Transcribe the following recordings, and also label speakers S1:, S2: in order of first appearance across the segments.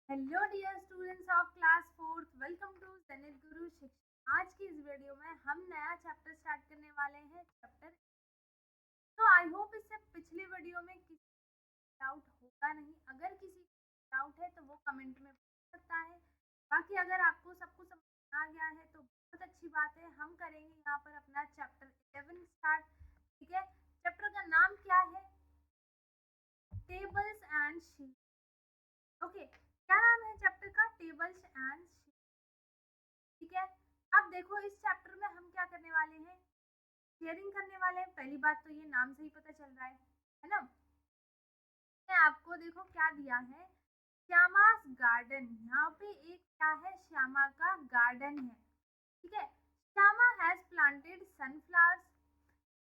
S1: Hello dear students of class fourth, welcome to Sanit Guru Shiksha. आज की इस वीडियो में हम नया चैप्टर स्टार्ट करने वाले हैं, चैप्टर। तो आई होप इससे पिछले वीडियो में किसी डाउट होगा नहीं। अगर किसी डाउट है तो वो कमेंट में पूछ सकता है। बाकी अगर आपको सब कुछ समझ आ गया है तो बहुत अच्छी बात है। हम करेंगे यहाँ पर अपना चैप्टर 11 स्टार्ट। ठीक है, चैप्टर का नाम क्या है? Tables and sheet. ओके, क्या नाम है चैप्टर का? Tables and sheet. ठीक है, अब देखो इस चैप्टर में हम क्या करने वाले हैं, शेयरिंग करने वाले हैं। पहली बात तो ये नाम से ही पता चल रहा है ना। मैं आपको देखो क्या दिया है, श्यामास गार्डन। यहाँ पे एक क्या है, श्यामा का गार्डन है। ठीक है, Shyama has planted sunflowers.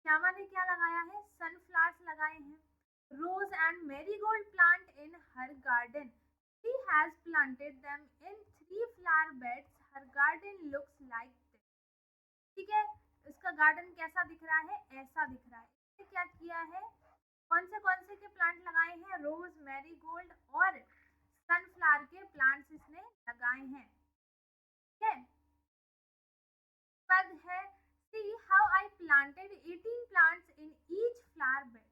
S1: Shyama ने क्या लगाया है? सनफ्लावर्स लगाए हैं। Rose and marigold plant in her garden. She has planted them in 3 flower beds. Her garden looks like this. ठीक है, इसका गार्डन कैसा दिख रहा है? ऐसा दिख रहा है। इसने क्या किया है, कौन से के प्लांट लगाए हैं? रोज, मैरीगोल्ड और सनफ्लावर के प्लांट्स इसने लगाए हैं। ठीक है, पद है see how I planted 18 plants in each flower bed.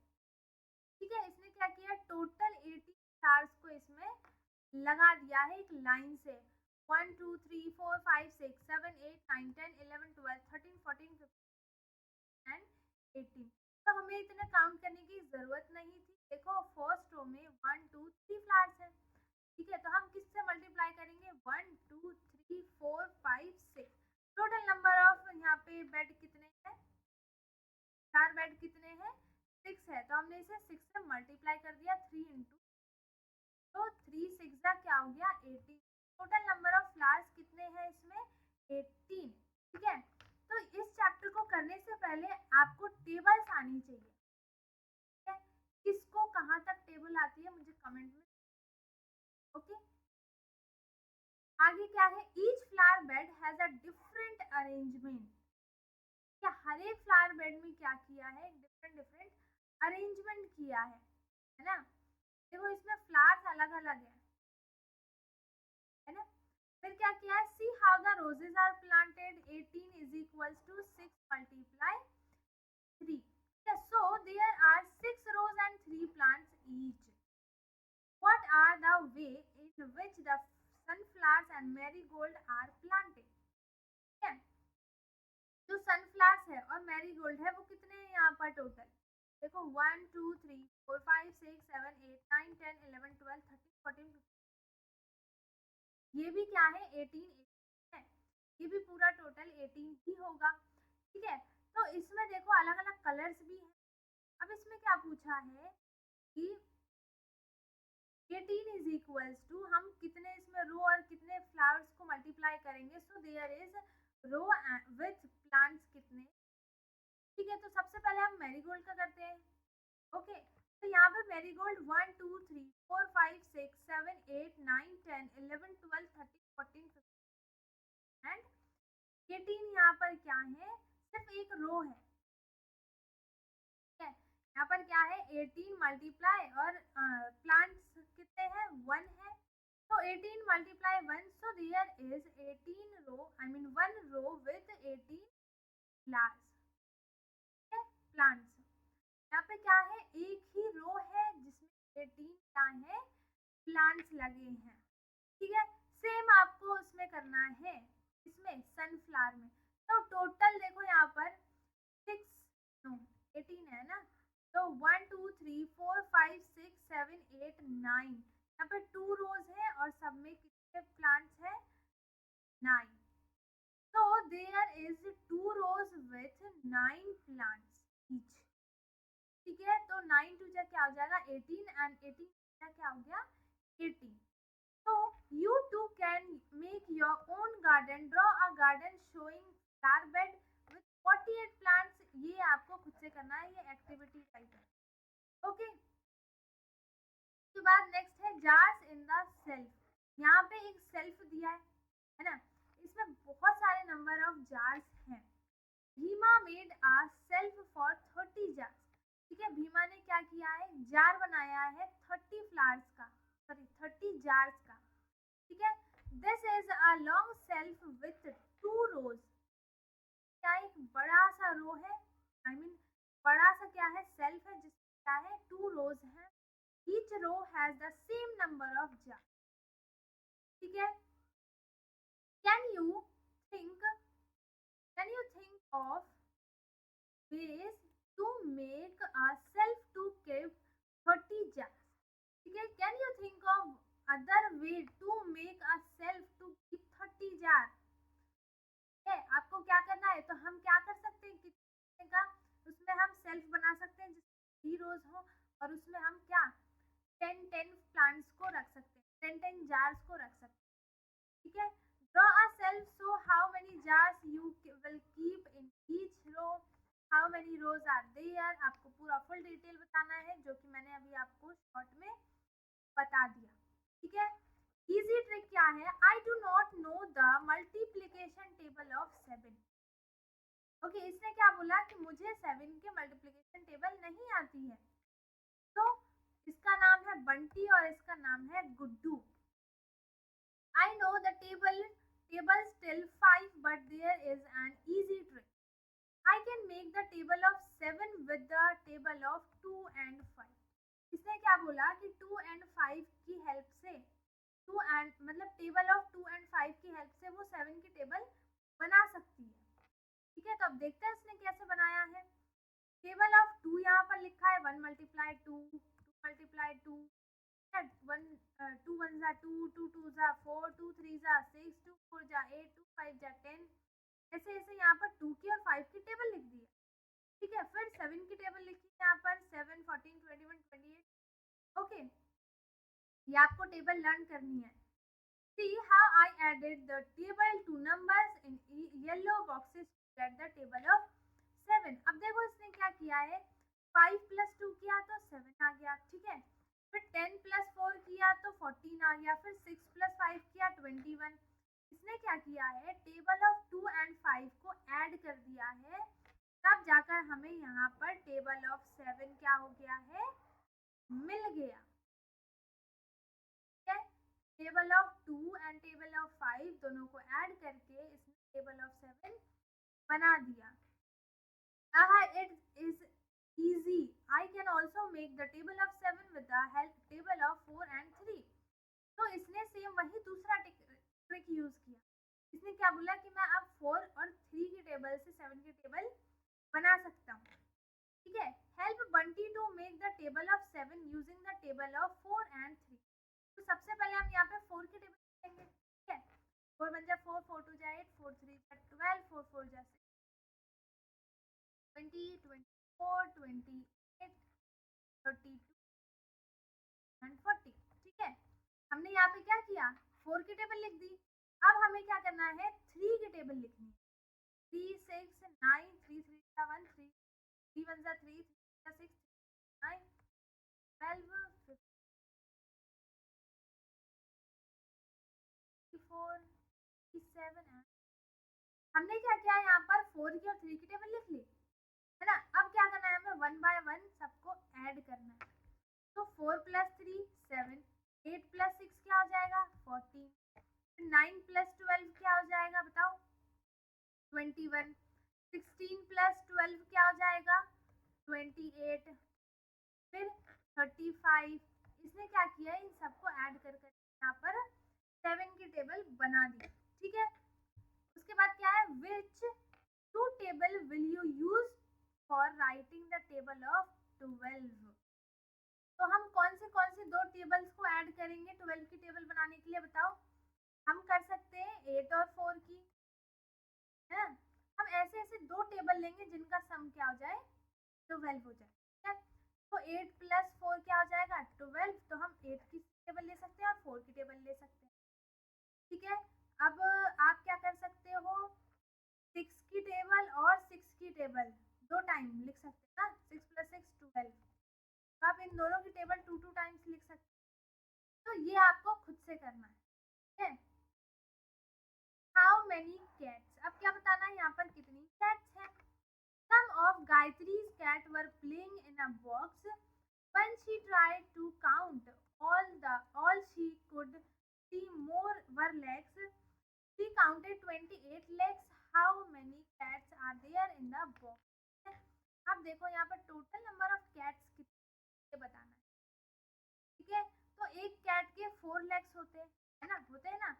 S1: ठीक है, इसने क्या किया, टोटल 18 फ्लावर्स को इसमें लगा दिया है एक लाइन से। 1 2 3 4 5 6 7 8 9 10 11 12 13 14 15 एंड 18। तो हमें इतना काउंट करने की जरूरत नहीं थी। देखो फर्स्ट रो में 1 2 3 फ्लावर्स है। ठीक है, तो हम किससे मल्टीप्लाई करेंगे? 1 2 3 4 5 6। टोटल नंबर ऑफ यहाँ पे बेड कितने हैं? 4 बेड कितने हैं? 6 है। तो हमने इसे 6 से मल्टीप्लाई कर दिया, 3 इंटू, तो 3 6 क्या हो गया? 18। टोटल नंबर ऑफ फ्लावर्स कितने हैं इसमें? 18। ठीक है, तो इस चैप्टर को करने से पहले आपको टेबल्स आनी चाहिए। ठीक है, किसको कहाँ तक टेबल आती है मुझे कमेंट में। ओके, आगे क्या है? Each flower bed has a different arrangement. क्या हर एक फ्लावर बेड में क्या किया है? डिफरेंट डिफरेंट अरेंजमेंट किया है ना। देखो इसमें फ्लावर्स अलग अलग है ना। फिर क्या किया है? See how the roses are planted. 18 is equals to 6 multiply 3। So there are 6 rows and 3 plants each. What are the way in which the sunflowers and marigold are planted? ठीक है, जो सनफ्लावर्स है और मैरीगोल्ड है वो कितने हैं यहाँ पर टोटल? देखो 1 2 3 4 5 6 7 8 9 10 11 12 13 14 15। ये भी क्या है? 18 है। ये भी पूरा टोटल 18 ही होगा। ठीक है, तो इसमें देखो अलग अलग कलर्स भी हैं। अब इसमें क्या पूछा है कि 18 इज इक्वल्स टू, हम कितने इसमें रो और कितने फ्लावर्स को मल्टीप्लाई करेंगे? So there is row with plants कितने। ठीक है, तो सबसे पहले हम मैरीगोल्ड का करते हैं। ओके, तो यहाँ पे मैरीगोल्ड 1 2 3 4 5 6 7 8 9 10 11 12 13 14 15 एंड 18। यहाँ पर क्या है? सिर्फ एक रो है। ठीक है, यहाँ पर क्या है? 18 मल्टीप्लाई और प्लांट्स कितने हैं? 1 है। तो 18 multiply 1, so there is 18 row, I mean 1 row with 18 flowers, plants। यहाँ पे क्या है? एक ही रो है जिसमें 18 क्या है? प्लांट्स लगे हैं। ठीक है, सेम आपको उसमें करना है, इसमें सनफ्लावर में। तो टोटल देखो यहाँ पर 6 नो 18 है ना। तो 1 2 3 4 5 6 7 8 9, यहाँ पे 2 रोज है और सब में कितने प्लांट्स है? 9। So there is 2 rows with 9 plants each। ठीक है, तो 9 2 क्या हो जाएगा? 18 एंड 18 क्या हो गया? 80। So you too can make your own garden. Draw a garden showing flower bed with 48 plants। ये आपको खुद से करना है, ये एक्टिविटी टाइप है। ओके, उसके बाद नेक्स्ट है जार्स इन द सेल्फ। यहाँ पे एक सेल्फ दिया है ना, इसमें बहुत सारे नंबर ऑफ जार्स हैं। Bhima made a self for 30 jars. ठीक है, भीमा ने क्या किया है? जार बनाया है 30 फ्लावर्स का, सॉरी 30 जार्स का। ठीक है। This is a long self with 2 rows। क्या एक बड़ा सा रो है, आई मीन बड़ा सा क्या है, सेल्फ है, जिसमें क्या है 2 rows हैं। Each row has the same number of jar. ठीक है। Can you think can you think of ways to make a self to keep 30 jars। ठीक है। Can you think of other way to make a shelf to keep 30 jar. है, आपको क्या करना है, तो हम क्या कर सकते हैं कितने का, उसमें हम सेल्फ बना सकते हैं जिसमें 3 rows हो, और उसमें हम क्या 10 प्लांट्स को रख सकते हैं, 10 जार्स को रख सकते हैं। ठीक है। Draw a shelf so how many jars you will keep in each row, how many rows are there. आपको पूरा फुल डिटेल बताना है, जो कि मैंने अभी आपको शॉर्ट में बता दिया। ठीक है। इजी ट्रिक क्या है, I do not know the multiplication table of 7। Okay, इसने क्या बोला कि मुझे 7 के मल्टीप्लिकेशन टेबल नहीं आती है। तो इसका नाम है बंटी और इसका नाम है Guddu. I know the table till 5, but there is an easy trick. I can make the table of 7 with the table of 2 and 5। इसने क्या बोला कि 2 and 5 की हेल्प से, 2 and मतलब टेबल ऑफ 2 and 5 की हेल्प से वो 7 की टेबल बना सकती है। ठीक है। तो अब देखते हैं इसने कैसे बनाया है। टेबल ऑफ 2 यहाँ पर लिखा है 1 मल्टीप्लाई 2, 2 मल्टीप्लाई 2, 2 1 जा 2, 2 2 जा 4, 2 3 जा 6, 2 4 जा 8, 2 5 जा 10। ऐसे ऐसे यहाँ पर 2 की और 5 की टेबल लिख दी है। ठीक है। फिर 7 की टेबल लिखी है यहाँ पर 7 14 21 28। ओके, ये आपको टेबल लर्न करनी है। See how I added the table to numbers in yellow boxes to get the table of 7। अब देखो इसने क्या किया है, 5 + 2 किया तो 7 आ गया। ठीक है। फिर 10 + 4 किया तो 14 आ गया। फिर 6 + 5 किया 21। इसने क्या किया है, टेबल ऑफ 2 and 5 को ऐड कर दिया है, तब जाकर हमें यहाँ पर टेबल ऑफ 7 क्या हो गया है, मिल गया। ठीक है। Table of 2 and table of 5 दोनों को ऐड करके इसने टेबल ऑफ 7 बना दिया। it is easy। I can also make the table of 7 with the help table of 4 and 3। तो इसने सेम वही दूसरा ट्रिक यूज किया। इसने क्या बोला कि मैं अब 4 और 3 की टेबल से 7 की टेबल बना सकता हूँ। ठीक है। Help Bunty to make the table of 7 using the table of 4 and 3। तो सबसे पहले हम यहाँ पे 4 की टेबल लिखेंगे। ठीक है। 4 1 जा 4, 4 2 जा 8, 4 3 जा 12, 4 4 जा 6, 20 24 28 32 एंड 40। ठीक है। हमने यहाँ पे क्या किया, 4 की टेबल लिख दी। अब हमें क्या करना है, 3 की टेबल लिखनी है। 3 6 9, 3 3 जा 1, 3 3 1 जा 3, 3 जा 6, 9 12 54 57। हमने क्या किया, यहाँ पर 4 की और 3 की टेबल लिख ली, है ना। अब क्या करना है, हमें 1 by 1 सबको ऐड करना है। तो 4 + 3 7, 8 + 6 क्या हो जाएगा 14, 9 + 12 क्या हो जाएगा बताओ 21, 16 + 12 क्या हो जाएगा 28, फिर 35। इसने क्या किया, इन सबको ऐड कर कर यहाँ पर 7 की टेबल बना दी। ठीक है। उसके बाद क्या है, which two table will you use for writing the table of 12। तो हम कौन से 2 टेबल्स को ऐड करेंगे 12 की टेबल बनाने के लिए बताओ। हम कर सकते हैं 8 और 4 की, है ना। हम ऐसे ऐसे 2 टेबल लेंगे जिनका सम क्या हो जाए 12 हो जाए। ठीक है। तो 8 + 4 क्या हो जाएगा 12। तो हम 8 की टेबल ले सकते हैं और 4 की टेबल ले सकते हैं। ठीक है। अब आप क्या कर सकते हो, 6 की टेबल और 6 की टेबल 2 टाइम लिख सकते हैं ना, 6 + 6 12। तो आप इन दोनों की टेबल 2 टाइम्स लिख सकते हैं। तो ये आपको खुद से करना है। ठीक है। हाउ मेनी कैट्स, अब क्या बताना है यहाँ पर कितनी कैट्स हैं। Some of Gayatri's cat were playing in a box when she tried to count all she could see more were legs. She counted 28 legs. How many cats are there in the box? अब देखो यहाँ पर total number of cats कितने बताना है, ठीक है। तो एक कैट के 4 लेग्स होते हैं, है ना, होते हैं ना।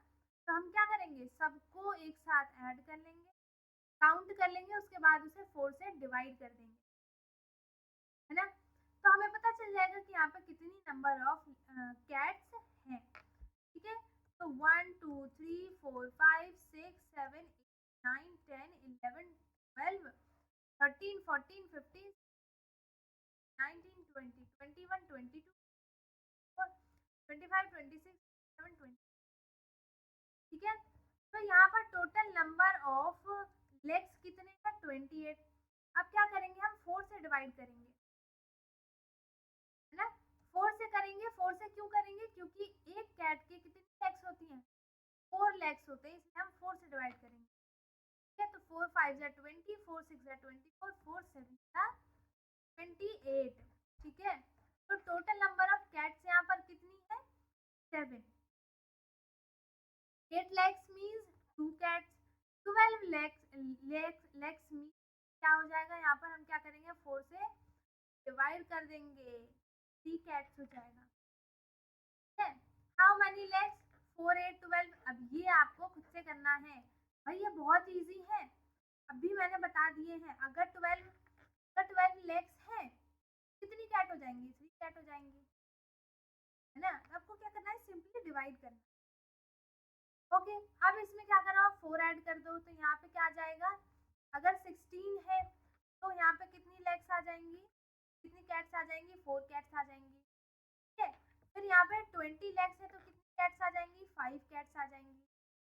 S1: तो हम क्या करेंगे, सबको एक साथ ऐड कर लेंगे, काउंट कर लेंगे, उसके बाद उसे 4 से डिवाइड कर देंगे, है ना। तो हमें पता चल जाएगा कि यहाँ पर कितनी नंबर ऑफ कैट्स हैं, ठीक है। तो 1 2 3 4 5 6 7 8 9 10 11 12 13 14 15 19 20 21 22 25 26 27 20, ठीक है। तो यहाँ पर टोटल नंबर ऑफ लेग्स कितने हैं, 28। अब क्या करेंगे, हम 4 से डिवाइड करेंगे, है ना। 4 से करेंगे, 4 से क्यों करेंगे, क्योंकि एक कैट के कितनी लेग्स होती हैं, 4 लेग्स होते हैं, इसलिए हम 4 से डिवाइड करेंगे, ठीक है। तो 4 5 जा 20, 4 6 जा 24, 4 7 जा 28, ठीक है। तो टोटल नंबर ऑफ कैट्स यहाँ पर कितनी है, 7। 8 legs means 2 cats, 12 legs means क्या हो जाएगा, यहाँ पर हम क्या करेंगे, 4 से डिवाइड कर देंगे, 3 cats हो जाएगा, ठीक है। How many legs, 4 8 12। अब ये आपको खुद से करना है भाई, ये बहुत इजी है, अभी मैंने बता दिए हैं। अगर 12 लेग्स हैं, कितनी कैट हो जाएंगी, 3 कैट हो जाएंगी, है ना। आपको क्या करना है, सिंपली डिवाइड करना, ओके। अब इसमें क्या करो, 4 ऐड कर दो, तो यहाँ पे क्या आ जाएगा, अगर 16 है तो यहाँ पे कितनी लेग्स आ जाएंगी, कितनी कैट्स आ जाएंगी, 4 कैट्स आ जाएंगी, ठीक है। फिर यहाँ पे 20 लेग्स है तो कितनी कैट्स आ जाएंगी, 5 कैट्स आ जाएंगी।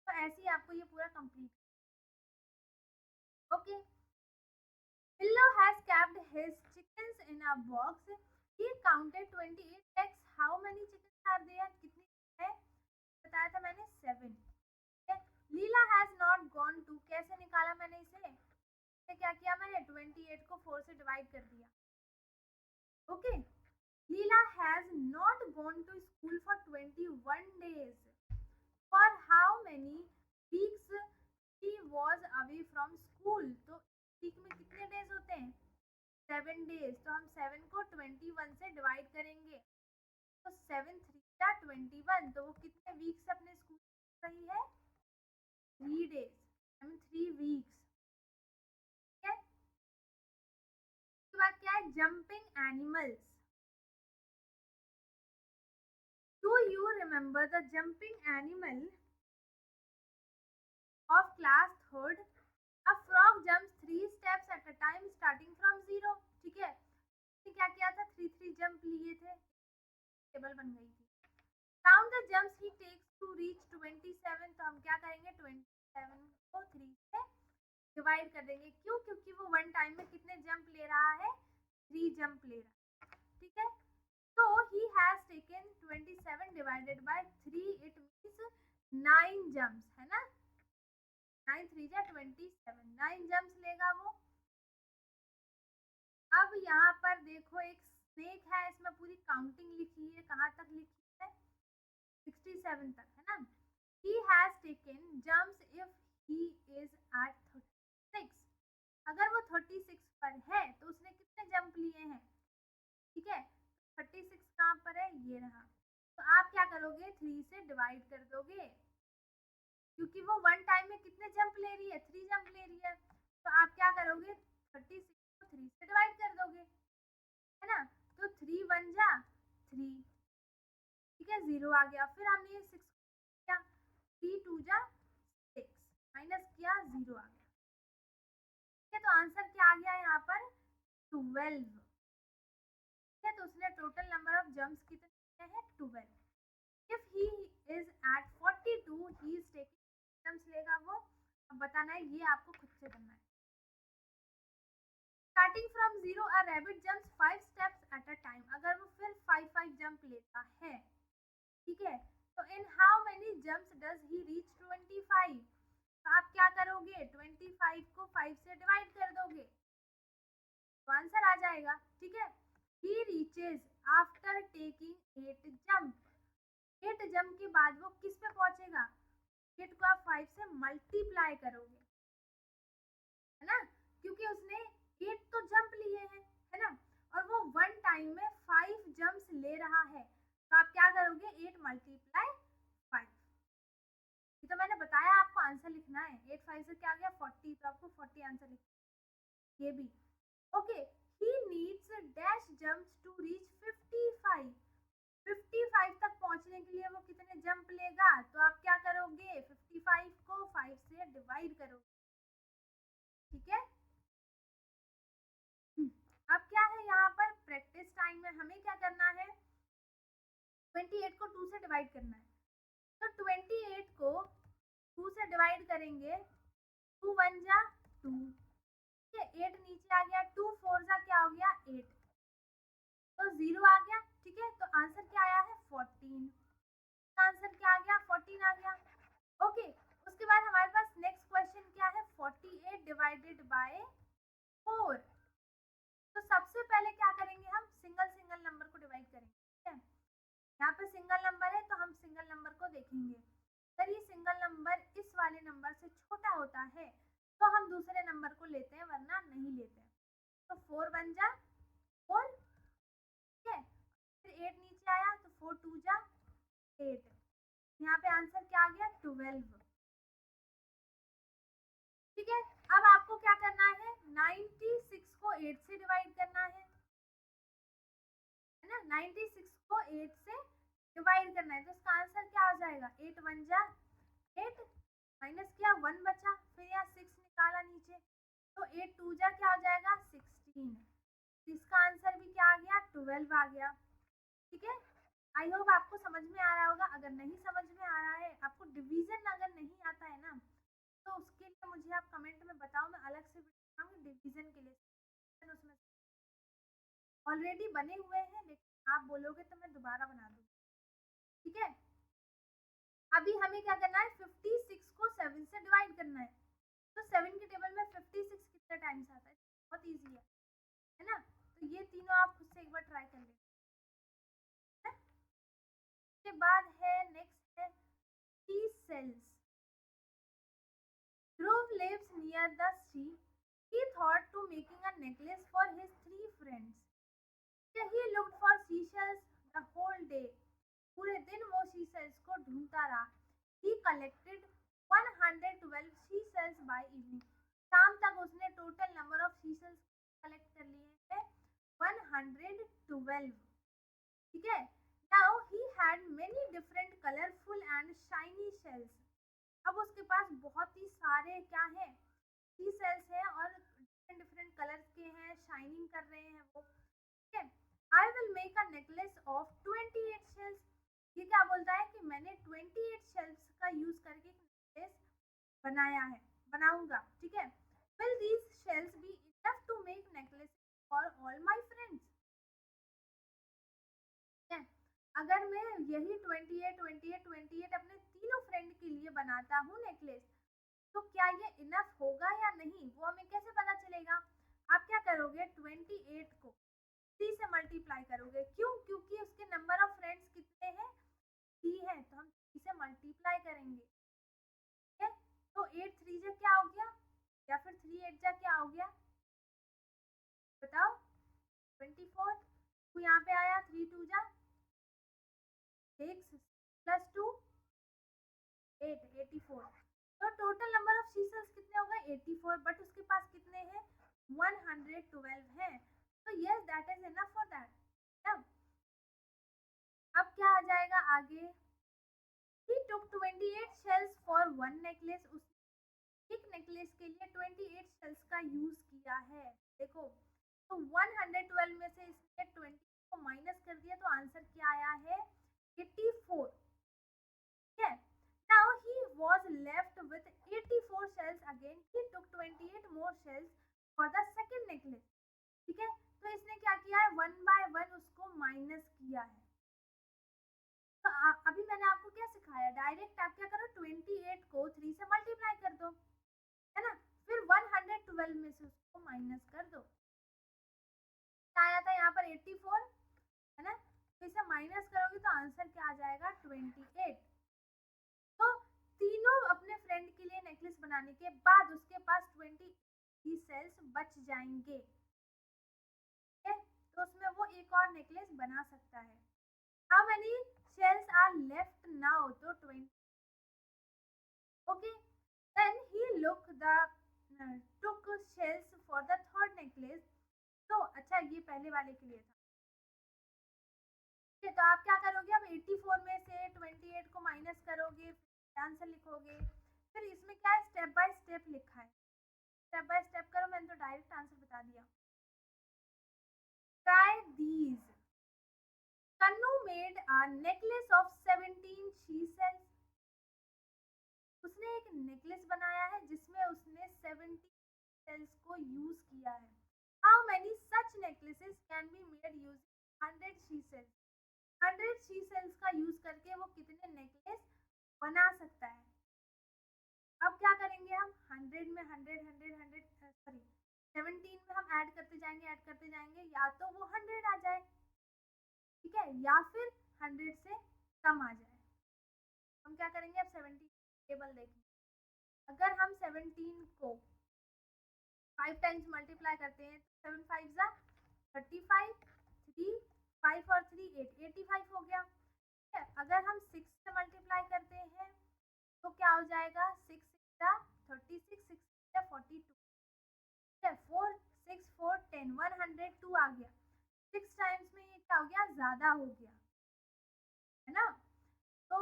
S1: तो ऐसे ही आपको ये पूरा complete, okay. Pillow has kept his chickens in a box. He counted 28 eggs. How many chickens are there? कितनी है बताया था मैंने, 7। लीला हैज नॉट गॉन टू, कैसे निकाला मैंने इसे, तो क्या किया मैंने, 28 को 4 से डिवाइड कर दिया, okay. Leela has not gone to school for 21 days. For how many weeks she was away from school. तो वीक में कितने डेज होते हैं, 7 डेज। तो हम 7 को 21 से डिवाइड करेंगे, तो 7 3 जा 21, तो वो कितने वीक्स अपने स्कूल रही है, 3 days, आई मीन 3 वीक्स, ठीक है। उसके बाद क्या है, jumping animals. Do you remember the jumping animal of class third? A frog jumps 3 steps at a time starting from 0, ठीक है। क्या किया था, 3 जंप लिए थे, टेबल बन गई थी। Count the jumps he takes to reach 27। तो हम क्या करेंगे, 27 को 3 से डिवाइड कर देंगे, क्यों, क्योंकि वो वन टाइम में कितने जंप ले रहा है, 3 जंप ले रहा है, ठीक है। तो he has taken 27 divided by 3, it means 9 jumps, है ना। 9 3 जा 27, 9 जंप्स लेगा वो। अब यहाँ पर देखो एक स्नेक है, इसमें पूरी काउंटिंग लिखी है, कहाँ तक लिखी है, 67 तक, है ना। He has taken jumps if he is at 36। अगर वो 36 पर है तो उसने कितने जंप लिए हैं, ठीक है। 36 कहाँ पर है, ये रहा। तो आप क्या करोगे, 3 से डिवाइड कर दोगे, क्योंकि वो वन टाइम में कितने जंप ले रही है, 3 जंप ले रही है। तो आप क्या करोगे, 36 को 3 से डिवाइड कर दोगे, है ना। तो 3 1 जा 3, ठीक है, 0 आ गया। फिर हमने ये 6 किया, 3 2 जा 6, माइनस किया, 0 आ गया, ठीक है। तो आंसर क्या आ गया यहाँ पर, 12, ठीक है। तो उसने टोटल नंबर ऑफ जंप्स कितने हैं, 12। If he is at 42, he is taking jumps लेगा वो, अब बताना है, ये आपको खुद से करना है। Starting from 0 a rabbit jumps 5 steps eight a time. अगर वो फिर 5 जंप लेता है, ठीक है, तो in how many jumps does he reach 25। तो आप क्या करोगे, 25 को 5 से डिवाइड कर दोगे, तो आंसर आ जाएगा, ठीक है। ही reaches after taking 8 jump. 8 jump के बाद वो किस पे पहुंचेगा, 8 को आप 5 से मल्टीप्लाई करोगे, है ना, क्योंकि उसने 8 तो जंप लिए हैं, है ना, और वो वन टाइम में 5 जंप्स ले रहा है, तो आप क्या करोगे 8 मल्टीप्लाई 5। ये तो मैंने बताया आपको आंसर लिखना है, 8 5 से क्या आ गया 40, तो आपको 40 आंसर लिखना है। ये भी okay. He needs dash jumps to reach 55। 55 तक पहुंचने के लिए वो कितने जंप लेगा, तो आप क्या करोगे 55 को 5 से डिवाइड करोगे, ठीक है। अब क्या है यहाँ पर प्रैक्टिस टाइम में हमें क्या करना है, 28 को 2 से डिवाइड करना है, तो 28 को 2 से डिवाइड करेंगे, 2 1 जा 2, 8 नीचे आ गया, 2 4 जा क्या हो गया 8, तो 0 आ गया, ठीक है, तो आंसर क्या आया है 14, आंसर क्या आ गया 14 आ गया, ओके। उसके बाद हमारे पास नेक्स्ट क्वेश्चन क्या है, 48 डिवाइडेड बाय 4। तो सबसे पहले क्या करेंगे, हम सिंगल सिंगल नंबर को डिवाइड करेंगे, ठीक है। यहाँ पे सिंगल नंबर है तो हम सिंगल नंबर को देखेंगे, अगर ये सिंगल नंबर इस वाले नंबर से छोटा होता है तो हम दूसरे नंबर को लेते हैं, वरना नहीं लेते हैं। तो 4 बन जा 4, ठीक है, फिर 8 नीचे आया तो 4 2 जा 8, यहाँ पे आंसर क्या आ गया 12, ठीक है। अब आपको क्या करना है, 96 को 8 से डिवाइड करना है ना, 96 को 8 से डिवाइड करना है, तो इसका आंसर क्या आ जाएगा 8 1 जा 8, माइनस किया 1 बचा, फिर यहाँ 6 निकाला नीचे, तो 8 2 जा क्या आ जाएगा 16, इसका आंसर भी क्या आ गया 12 आ गया, ठीक है। आई होप आपको समझ में आ रहा होगा, अगर नहीं समझ में आ रहा है, आपको डिवीजन अगर नहीं आता है ना, तो उसके लिए मुझे आप कमेंट में बताओ, मैं अलग से बताऊंगी डिवीजन के लिए, उसमें ऑलरेडी बने हुए हैं, लेकिन आप बोलोगे तो मैं दोबारा बना दूंगी, ठीक है। अभी हमें क्या करना है 56 को 7 से डिवाइड करना है, तो 7 के टेबल में 56 कितने टाइम्स आता है, बहुत इजी है ना, तो ये तीनों आप खुद से एक बार ट्राई कर लेना। उसके बाद है नेक्स्ट है T cells. Dhruv lives near the sea. He thought to making a necklace for his 3 friends. He looked for seashells the whole day. पूरे दिन वो seashells को ढूंढता रहा। He collected 112 seashells by evening. शाम तक उसने total number of seashells collect कर लिए हैं 112, ठीक है। Now he had many different colorful and shiny shells. अब उसके पास बहुत ही सारे क्या है सी सेल्स है, और डिफरेंट डिफरेंट कलर्स के हैं, शाइनिंग कर रहे हैं वो, ठीक है। I will make a necklace of 28 shells. ये क्या बोलता है कि मैंने 28 शेल्स का यूज करके एक नेकलेस बनाया है, बनाऊंगा, ठीक है। Will these shells be enough to make necklace for all my friends, ठीक है। अगर मैं यही 28 28 28 अपने तीनों फ्रेंड के लिए बनाता हूँ नेकलेस, तो क्या ये इनफ होगा या नहीं, वो हमें कैसे पता चलेगा। आप क्या करोगे 28 को 3 से मल्टीप्लाई करोगे, क्यों, क्योंकि उसके नंबर ऑफ फ्रेंड्स कितने हैं 3 है, तो हम 3 से मल्टीप्लाई करेंगे, ठीक है। तो 8 3 जा क्या हो गया, या फिर 3 8 जा क्या हो गया बताओ 24, तो यहाँ पे आया 3 2 जा 6 प्लस 2 8 84, तो टोटल नंबर ऑफ सीजल्स कितने हो गए 84, बट उसके पास कितने हैं 112 है, तो yes that is enough for that. अब क्या आ जाएगा आगे, he took 28 shells for one necklace, उस एक नेकलेस के लिए 28 शेल्स का यूज किया है, देखो, तो 112 में से इसने 20 को माइनस कर दिया, तो आंसर क्या आया है 84, ठीक है। Now he was left with 84 shells again. He took 28 more shells for the second necklace. ठीक है, तो इसने क्या किया है 1 बाय 1 उसको माइनस किया है। तो अभी मैंने आपको क्या सिखाया, डायरेक्ट आप क्या करो 28 को 3 से मल्टीप्लाई कर दो, है ना, फिर 112 में से उसको माइनस कर दो, आया था यहाँ पर 84, है ना, तो इसे माइनस करोगे तो आंसर क्या आ जाएगा 28। तो तीनों नेकलेस बनाने के बाद उसके पास 20 सेल्स बच जाएंगे, ठीक है, तो उसमें वो एक और नेकलेस बना सकता है। How many shells are left now, तो 20। Okay, then he look the took shells for the third necklace। तो अच्छा, ये पहले वाले के लिए था। ठीक है, तो आप क्या करोगे, अब 84 में से 28 को माइनस करोगे, आंसर लिखोगे। फिर इसमें क्या है, स्टेप बाय स्टेप लिखा है, स्टेप बाय स्टेप करो, मैंने तो डायरेक्ट आंसर बता दिया। Try these. Kannu made a necklace of 17 she sales. उसने एक नेकलेस बनाया है जिसमें उसने 17 सेल्स को यूज किया है। How many such necklaces can be made using 100 she sales. 100 she sales का यूज करके वो कितने नेकलेस बना सकता है। अब क्या करेंगे हम, 100 में 100 100 100 सॉरी 17 में हम ऐड करते जाएंगे, या तो वो 100 आ जाए, ठीक है, या फिर 100 से कम आ जाए। हम क्या करेंगे, अब 17 टेबल देखेंगे। अगर हम 17 को 5 टाइम्स मल्टीप्लाई करते हैं तो 7 5 जा 35, 3 5 और 3 8, 85 हो गया। ठीक है, अगर हम 6 से मल्टीप्लाई करते हैं तो क्या हो जाएगा, 6 6 36, 6 42, ठीक है, 4 6 4 10, 102 आ गया। 6 टाइम्स में ये क्या हो गया, ज्यादा हो गया, है ना। तो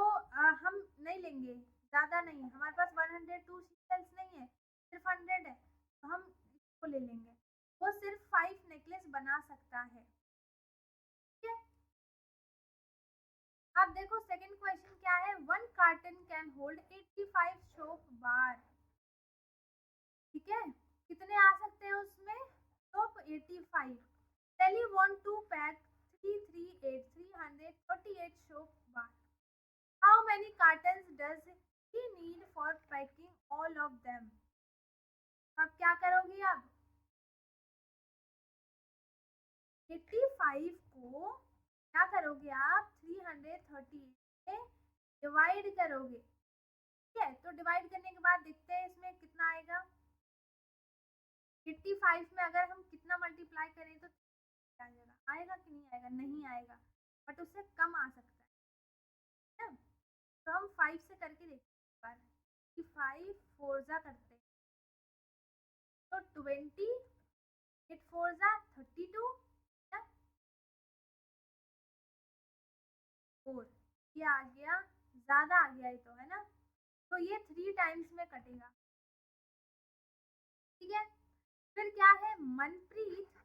S1: हम नहीं लेंगे, ज्यादा नहीं, हमारे पास 102 सेल्स नहीं है, सिर्फ 100 है, तो हम इसको ले लेंगे। वो सिर्फ 5 नेकलेस बना सकता है, ठीक है। अब देखो सेकंड क्वेश्चन क्या है, 1 carton can hold 85 soap bar. ठीक है, कितने आ सकते हैं उसमें, soap 85। Telly want to pack 338 soap bar. How many cartons does he need for packing all of them. अब क्या करोगे, अब 85 को क्या करोगे आप, 338 से डिवाइड करोगे, ठीक है। तो डिवाइड करने के बाद देखते हैं इसमें कितना आएगा। 85 में अगर हम कितना मल्टीप्लाई करें तो आ जाएगा, आएगा कि नहीं आएगा, नहीं आएगा, बट उससे कम आ सकता है ना। तो हम 5 से करके देखते हैं, 5 4 जा करते हैं तो 20, 8 4 जा 32, 4, ये आ गया, ज्यादा आ गया ये तो, है ना। तो ये 3 टाइम्स में कटेगा, ठीक है। फिर क्या है, मनप्रीत,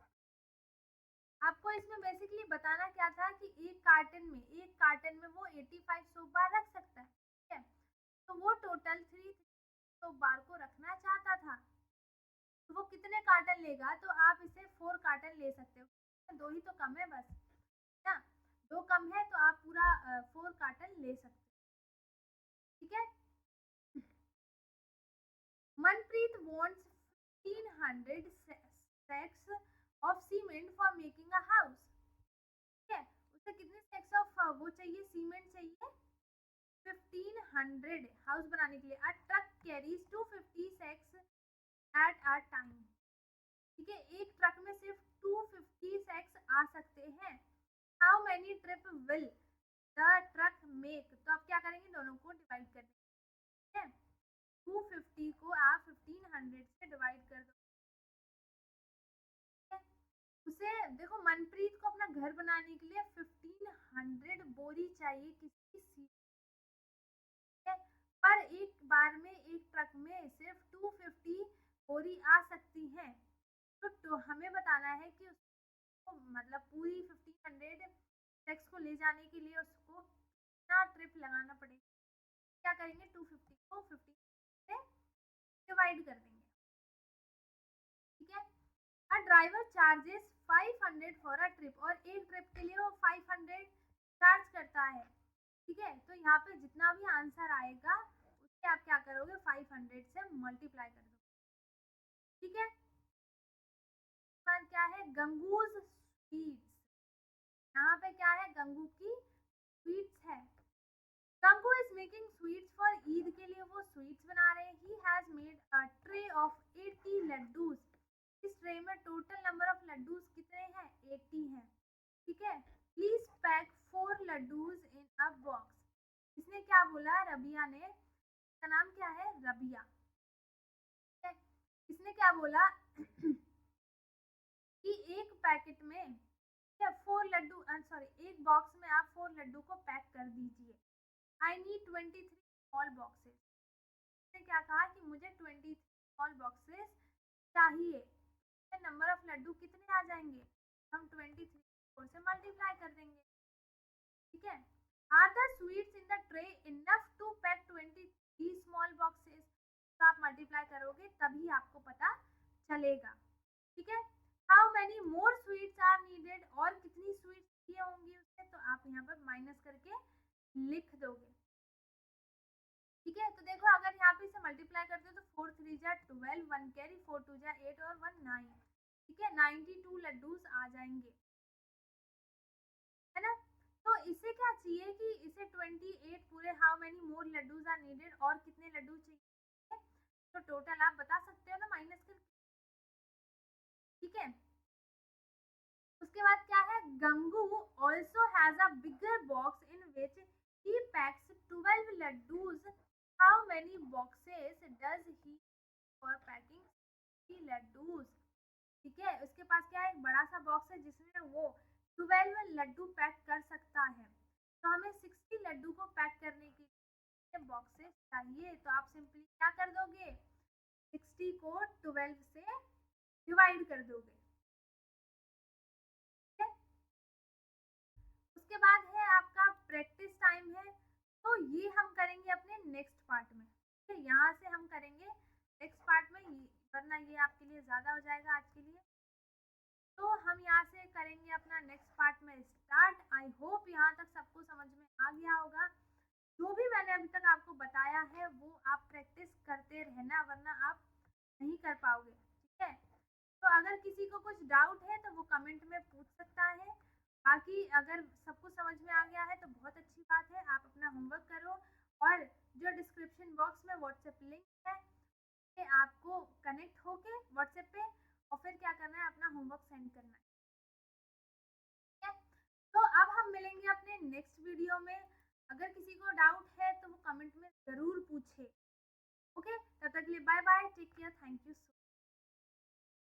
S1: आपको इसमें बेसिकली बताना क्या था कि एक कार्टन में वो 85 सोप बार रख सकता है, ठीक है। तो वो टोटल 3 सोप बार को रखना चाहता था, तो वो कितने कार्टन लेगा, तो आप इसे 4 कार्टन ले सकते हो, 2 ही तो कम है बस, ना, 2 कम है तो आप पूरा 4 कार्टन ले सकते हो, ठीक है। Manpreet wants 1500 sacks of cement for making a house। ठीक है, उसे कितने sacks ऑफ वो चाहिए, सीमेंट चाहिए, 1500 हाउस बनाने के लिए। A truck carries 250 sacks at a time. ठीक है, एक ट्रक में सिर्फ 250 sacks आ सकते हैं। How many trip will the truck make, तो आप क्या करेंगे, दोनों को डिवाइड कर देंगे, ठीक है। 250 को आप 1500 से डिवाइड कर दो, ठीक है? उसे देखो, मनप्रीत को अपना घर बनाने के लिए 1500 बोरी चाहिए किसी सीट, ठीक है? पर एक बार में एक ट्रक में सिर्फ 250 बोरी आ सकती है, तो हमें बताना है कि उसको मतलब पूरी 1500 टैक्स को ले जाने के लिए उसको कितना ट्रिप लगाना पड़ेगा। क्या करेंगे, 250 को 15 से डिवाइड कर देंगे, ठीक है। A driver charges 500 for a trip, और एक ट्रिप के लिए वो 500 चार्ज करता है, ठीक है। तो यहाँ पे जितना भी आंसर आएगा उससे आप क्या करोगे, 500 से मल्टीप्लाई कर दो, ठीक है। पर क्या है, गंगूज स्वीट्स, यहाँ पे क्या है, गंगू की स्वीट्स है। Gangu is making sweets for Eid, के लिए वो स्वीट्स बना रहे हैं। He has made a tray of 80 laddoos. इस ट्रे में टोटल नंबर ऑफ लड्डूज कितने हैं? 80 हैं। ठीक है, please pack 4 laddoos in a box. इसने क्या बोला? रबिया ने, इसका नाम क्या है? रबिया। ठीक है, इसने क्या बोला कि एक पैकेट में 4 लड्डू, सॉरी, एक बॉक्स में आप 4 लड्डू को पैक कर दीजिए। I need 23 small boxes. इसने क्या कहा कि मुझे 23 स्मॉल बॉक्सेस चाहिए। नंबर ऑफ लड्डू कितने आ जाएंगे? हम 23 4 से मल्टीप्लाई कर देंगे। ठीक है, are the sweets in the tray enough to pack 23 small boxes? तो आप मल्टीप्लाई करोगे तभी आपको पता चलेगा। ठीक है, how many more sweets are needed? और कितनी स्वीट्स चाहिए होंगी उससे? तो आप यहाँ पर माइनस करके लिख दोगे। ठीक है, तो देखो अगर यहाँ पे इसे मल्टीप्लाई करते हो तो 4 3 जा 12, 1 कैरी, 4 2 जा 8 और 1 9। ठीक है, 92 लड्डूस आ जाएंगे, है ना। तो इसे क्या चाहिए कि इसे 28 पूरे, how many more laddoos are needed, और कितने लड्डू चाहिए? तो टोटल आप बता सकते हो ना माइनस करके। ठीक है, उसके बाद क्या है? Gangu also has a bigger box in which he PACS 12 laddoos. How many boxes does he for packing 60 laddoos? ठीक है, उसके पास क्या है? एक बड़ा सा बॉक्स है जिसमें वो 12 लड्डू पैक कर सकता है। तो हमें 60 लड्डू को पैक करने के लिए बॉक्सेस चाहिए। तो आप सिंपली क्या कर दोगे? 60 को 12 से डिवाइड कर दोगे। ठीक है, उसके बाद है आपका प्रैक्टिस टाइम है। तो ये हम करेंगे अपने नेक्स्ट पार्ट में। ठीक है, यहाँ से हम करेंगे नेक्स्ट पार्ट में, वरना ये आपके लिए ज़्यादा हो जाएगा आज के लिए। तो हम यहाँ से करेंगे अपना नेक्स्ट पार्ट में स्टार्ट। आई होप यहाँ तक सबको समझ में आ गया होगा। जो भी मैंने अभी तक आपको बताया है वो आप प्रैक्टिस करते रहना, वरना आप नहीं कर पाओगे। ठीक है, तो अगर किसी को कुछ डाउट है तो वो कमेंट में पूछ सकता है। बाकी अगर सब कुछ समझ में आ गया है तो बहुत अच्छी बात है, आप अपना होमवर्क करो। और जो डिस्क्रिप्शन बॉक्स में व्हाट्सएप लिंक है, ये आपको कनेक्ट होके व्हाट्सएप पे, और फिर क्या करना है? अपना होमवर्क सेंड करना है। ठीक है, तो अब हम मिलेंगे अपने नेक्स्ट वीडियो में। अगर किसी को डाउट है तो वो कमेंट में ज़रूर पूछे। ओके, तब तक के लिए bye bye, take care, thank you so